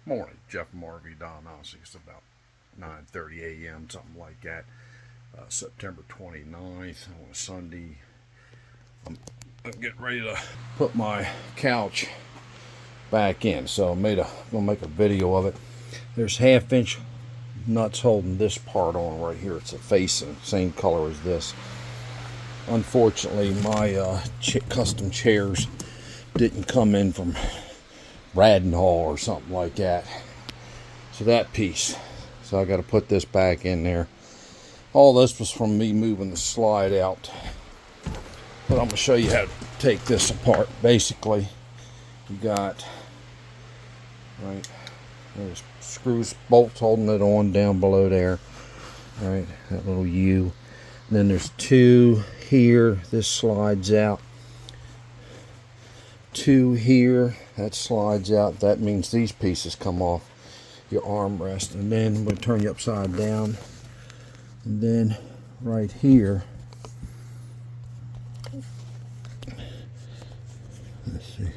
Morning, Jeff from RV Don. Honestly, it's about 9:30 a.m., something like that. September 29th on a Sunday. I'm getting ready to put my couch back in, so I'm gonna make a video of it. There's 1/2 inch nuts holding this part on right here. It's a facing, same color as this. Unfortunately, my custom chairs didn't come in from Radnall or something like that. So that piece. So I got to put this back in there. All this was from me moving the slide out. But I'm going to show you how to take this apart. Basically, you got, right, there's screws, bolts holding it on down below there. Right, that little U. And then there's two here. This slides out. Two here, that slides out. That means these pieces come off your armrest. And then I'm going to turn you upside down. And then right here, let's see,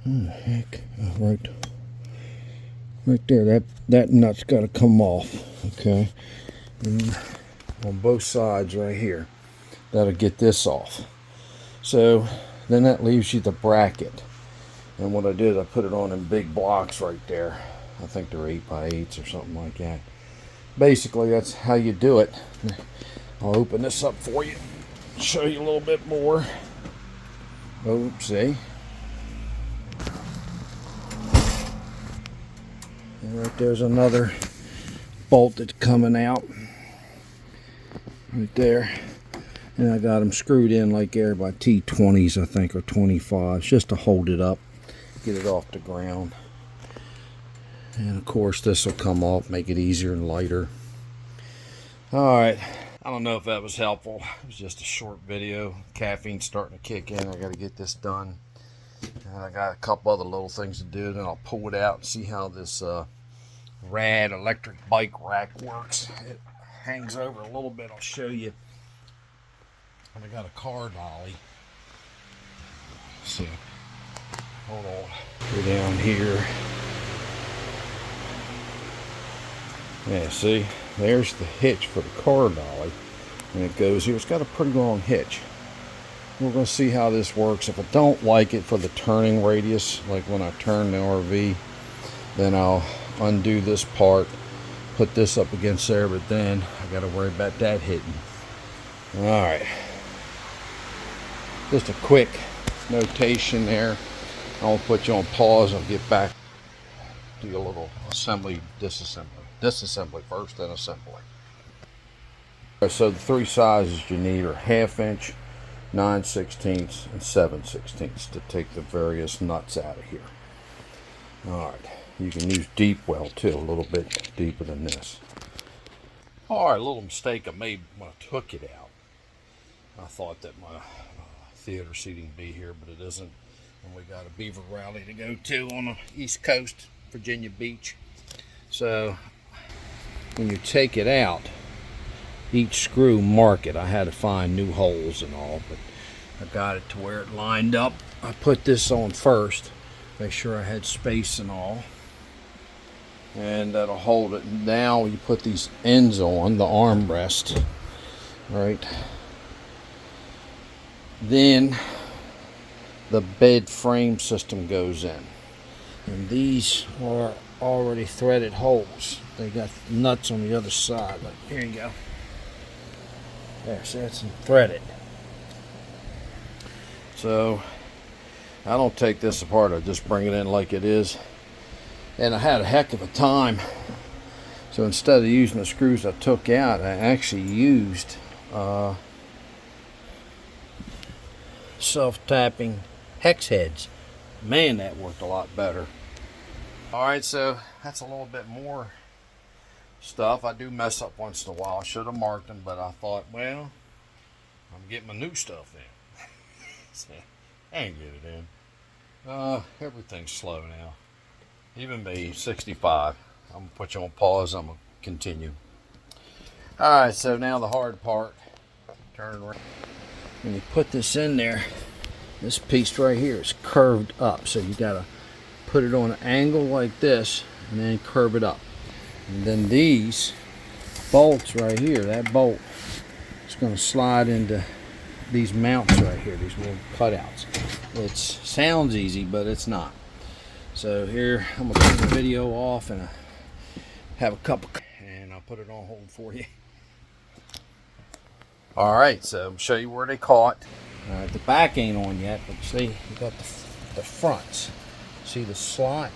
oh the heck, right there, that nut's got to come off. Okay, and on both sides right here, that'll get this off. So then that leaves you the bracket. And what I did, I put it on in big blocks right there. I think they're 8x8s or something like that. Basically, that's how you do it. I'll open this up for you, show you a little bit more. Oopsie. And right there's another bolt that's coming out. Right there. And I got them screwed in like air by T20s, I think, or 25s, just to hold it up, get it off the ground. And of course, this will come off, make it easier and lighter. All right, I don't know if that was helpful. It was just a short video. Caffeine's starting to kick in. I got to get this done. And I got a couple other little things to do. Then I'll pull it out and see how this rad electric bike rack works. It hangs over a little bit. I'll show you. And I got a car dolly. So, hold on. Go down here. Yeah, see? There's the hitch for the car dolly. And it goes here. It's got a pretty long hitch. We're going to see how this works. If I don't like it for the turning radius, like when I turn the RV, then I'll undo this part, put this up against there, but then I got to worry about that hitting. Alright. Just a quick notation there. I'll put you on pause. I'll get back, do a little assembly, disassembly. Disassembly first, then assembly. So the three sizes you need are 1/2 inch, 9/16, and 7/16 to take the various nuts out of here. Alright, you can use deep well too, a little bit deeper than this. Alright, a little mistake I made when I took it out. I thought that my theater seating be here, but it isn't. And we got a Beaver rally to go to on the East Coast, Virginia Beach. So when you take it out, each screw mark it. I had to find new holes and all, but I got it to where it lined up. I put this on first, make sure I had space and all, and that'll hold it. Now you put these ends on the armrest, right? Then the bed frame system goes in, and these are already threaded holes. They got nuts on the other side. Like, here you go. There, see, that's threaded. So I don't take this apart. I just bring it in like it is. And I had a heck of a time. So instead of using the screws I took out, I actually used self-tapping hex heads. Man, that worked a lot better. Alright, so that's a little bit more stuff. I do mess up once in a while. I should have marked them, but I thought, well, I'm getting my new stuff in. So, I ain't get it in. Everything's slow now. Even me, 65. I'm going to put you on pause. I'm going to continue. Alright, so now the hard part. Turn around. When you put this in there, this piece right here is curved up, so you got to put it on an angle like this and then curve it up. And then these bolts right here, that bolt is going to slide into these mounts right here, these little cutouts. It sounds easy, but it's not. So here, I'm going to turn the video off and have a cup of, and I'll put it on hold for you. All right, so I'll show you where they caught. All right, the back ain't on yet, but see, you got the fronts. See the slot?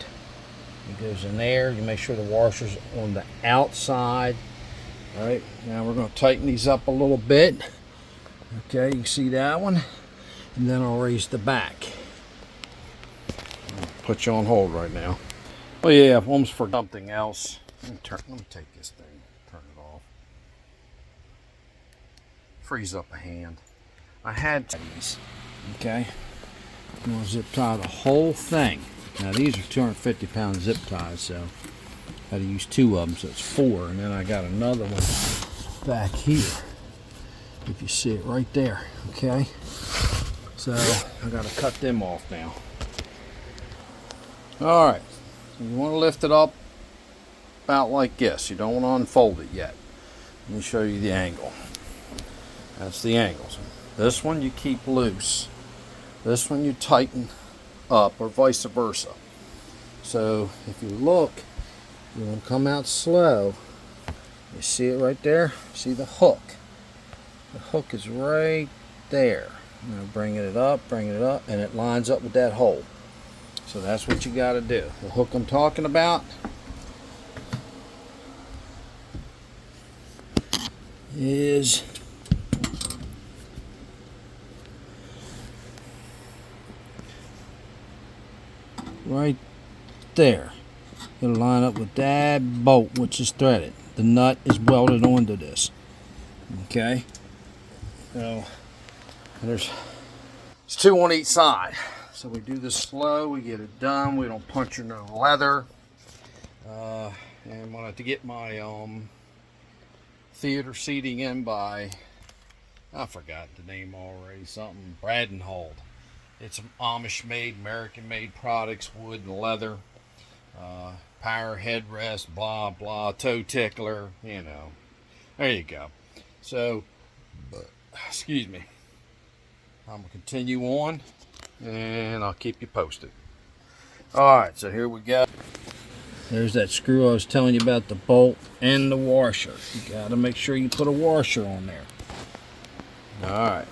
It goes in there. You make sure the washer's on the outside. All right, now we're going to tighten these up a little bit. Okay, you see that one? And then I'll raise the back. I'll put you on hold right now. Oh yeah, I almost forgot something else. Let me take this thing, turn it off. Freeze up a hand. I had these, okay? I'm gonna zip tie the whole thing. Now these are 250-pound zip ties, so I had to use 2 of them, so it's 4. And then I got another one back here. If you see it right there, okay? So I gotta cut them off now. All right, so you wanna lift it up about like this. You don't wanna unfold it yet. Let me show you the angle. That's the angles. This one you keep loose. This one you tighten up, or vice versa. So if you look, you want to come out slow. You see it right there? See the hook? The hook is right there. Now bringing it up, and it lines up with that hole. So that's what you got to do. The hook I'm talking about is right there. It'll line up with that bolt, which is threaded. The nut is welded onto this. Okay. So there's 2 on each side. So we do this slow. We get it done. We don't punch no leather. And when I have to get my theater seating in by, I forgot the name already. Something Bradenhold. It's Amish made, American made products, wood and leather, power headrest, blah blah, toe tickler, you know. There you go. So, excuse me. I'm gonna continue on, and I'll keep you posted. All right, so here we go. There's that screw I was telling you about, the bolt and the washer. You gotta make sure you put a washer on there. All right.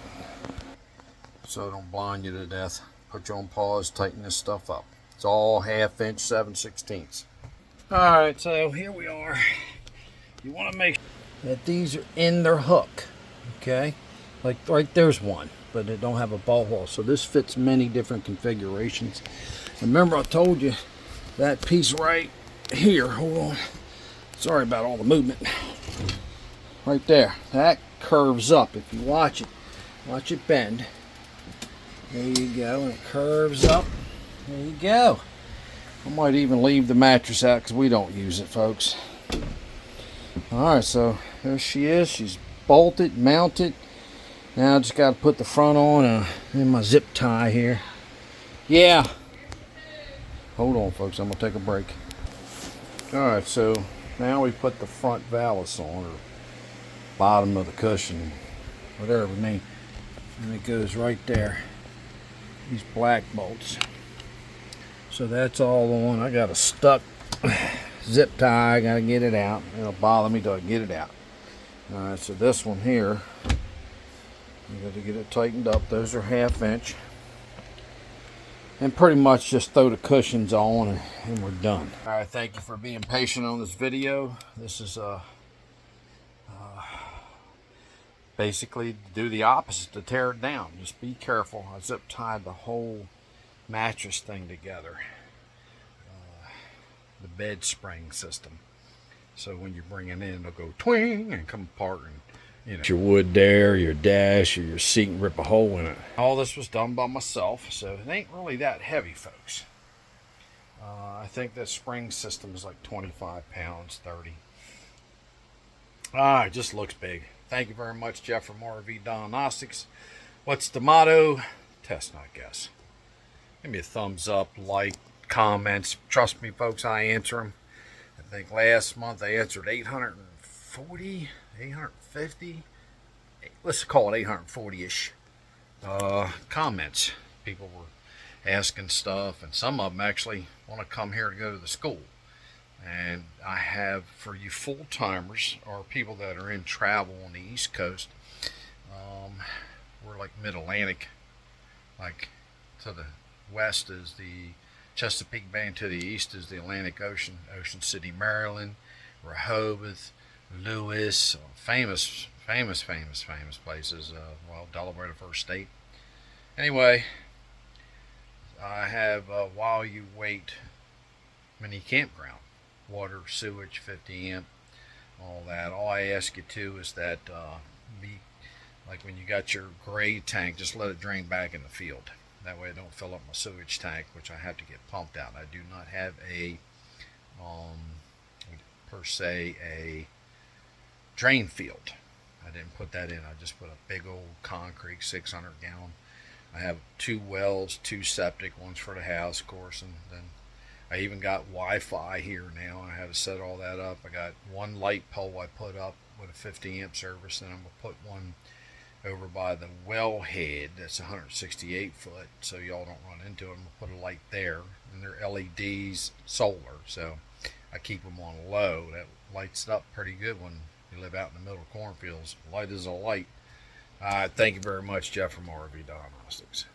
So don't blind you to death. Put you on pause, tighten this stuff up. It's all 1/2 inch, 7/16. Alright, so here we are. You want to make sure that these are in their hook. Okay? Like right there's one, but it don't have a ball hole. So this fits many different configurations. Remember I told you that piece right here, hold on. Sorry about all the movement. Right there. That curves up. If you watch it bend. There you go, and it curves up. There you go. I might even leave the mattress out because we don't use it, folks. Alright, so there she is. She's bolted, mounted. Now I just got to put the front on and my zip tie here. Yeah. Hold on, folks. I'm going to take a break. Alright, so now we put the front valance on, or bottom of the cushion, whatever we mean. And it goes right there. These black bolts. So that's all on. I got a stuck zip tie. I got to get it out. It'll bother me till I get it out. Alright, so this one here, you got to get it tightened up. Those are 1/2 inch. And pretty much just throw the cushions on and we're done. Alright, thank you for being patient on this video. This is basically do the opposite, to tear it down. Just be careful. I zip tied the whole mattress thing together, the bed spring system, so when you bring it in, it'll go twing and come apart, and you know, your wood there, your dash, or your seat, and rip a hole in it. All this was done by myself, so it ain't really that heavy, folks. I think that spring system is like 25 pounds, 30. It just looks big. Thank you very much, Jeff from RV Diagnostics. What's the motto? Test, not guess. Give me a thumbs up, like, comments. Trust me, folks, I answer them. I think last month I answered 840, 850. Let's call it 840-ish comments. People were asking stuff, and some of them actually want to come here to go to the school. And I have, for you full-timers or people that are in travel on the East Coast, we're like mid-Atlantic. Like to the west is the Chesapeake Bay, and to the east is the Atlantic Ocean. Ocean City, Maryland, Rehoboth, Lewis, famous places. Well, Delaware, the first state. Anyway, I have While You Wait mini campground. Water, sewage, 50 amp, all that. All I ask you to is that be like when you got your gray tank, just let it drain back in the field. That way I don't fill up my sewage tank, which I have to get pumped out. I do not have a per se a drain field. I didn't put that in. I just put a big old concrete 600 gallon. I have 2 wells, 2 septic, one's for the house, of course, and then I even got Wi-Fi here now. I had to set all that up. I got 1 light pole I put up with a 50 amp service, and I'm going to put one over by the wellhead that's 168 foot, so y'all don't run into it. I'm going to put a light there, and they're LEDs, solar, so I keep them on low. That lights up pretty good when you live out in the middle of cornfields. Light is a light. Thank you very much, Jeff from RV Diagnostics.